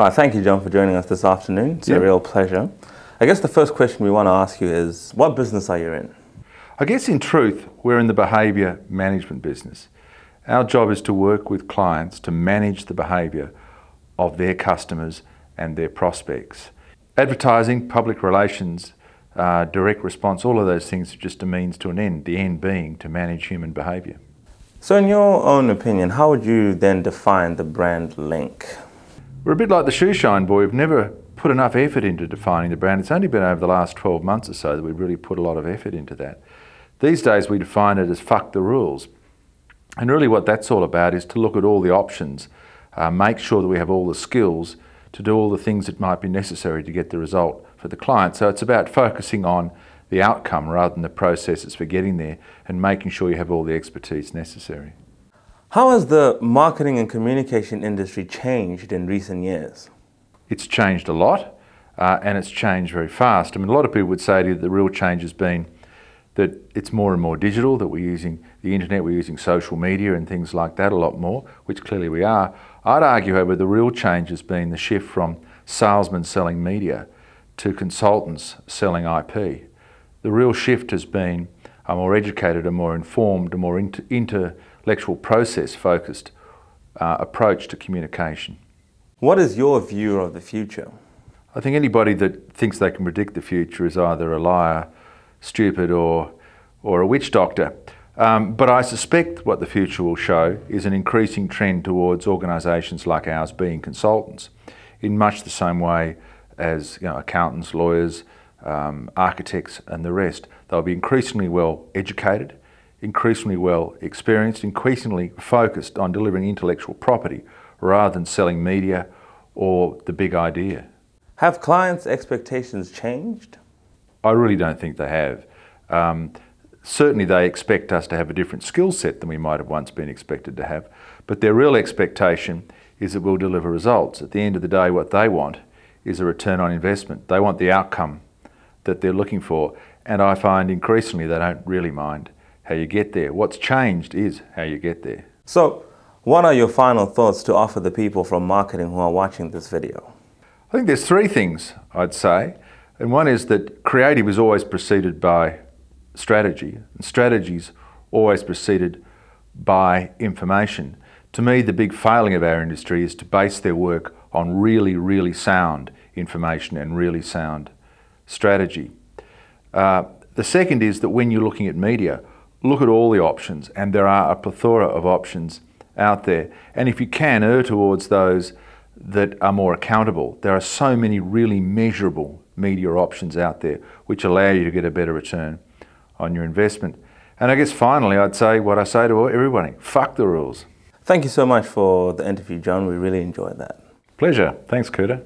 All right, thank you, John, for joining us this afternoon. It's a real pleasure. I guess the first question we want to ask you is, what business are you in? I guess in truth, we're in the behaviour management business. Our job is to work with clients to manage the behaviour of their customers and their prospects. Advertising, public relations, direct response, all of those things are just a means to an end, the end being to manage human behaviour. So in your own opinion, how would you then define the brand Linc? We're a bit like the shoe shine boy. We've never put enough effort into defining the brand. It's only been over the last 12 months or so that we've really put a lot of effort into that. These days we define it as fuck the rules. And really what that's all about is to look at all the options, make sure that we have all the skills to do all the things that might be necessary to get the result for the client. So it's about focusing on the outcome rather than the processes for getting there and making sure you have all the expertise necessary. How has the marketing and communication industry changed in recent years? It's changed a lot and it's changed very fast. I mean, a lot of people would say to you that the real change has been that it's more and more digital, that we're using the internet, we're using social media and things like that a lot more, which clearly we are. I'd argue, however, the real change has been the shift from salesmen selling media to consultants selling IP. The real shift has been a more educated, a more informed, a more intellectual process-focused approach to communication. What is your view of the future? I think anybody that thinks they can predict the future is either a liar, stupid, or a witch doctor. But I suspect what the future will show is an increasing trend towards organisations like ours being consultants, in much the same way as accountants, lawyers, architects and the rest. They'll be increasingly well educated, increasingly well experienced, increasingly focused on delivering intellectual property rather than selling media or the big idea. Have clients' expectations changed? I really don't think they have. Certainly they expect us to have a different skill set than we might have once been expected to have, but their real expectation is that we'll deliver results. At the end of the day, what they want is a return on investment. They want the outcome that they're looking for, and I find increasingly they don't really mind how you get there. What's changed is how you get there. So, what are your final thoughts to offer the people from marketing who are watching this video? I think there's three things I'd say, and one is that creative is always preceded by strategy, and strategy's always preceded by information. To me, the big failing of our industry is to base their work on really, really sound information and really sound strategy. The second is that when you're looking at media, look at all the options, and there are a plethora of options out there. And if you can, err towards those that are more accountable. There are so many really measurable media options out there which allow you to get a better return on your investment. And I guess finally I'd say what I say to everybody, fuck the rules. Thank you so much for the interview, John. We really enjoyed that. Pleasure. Thanks, Kuta.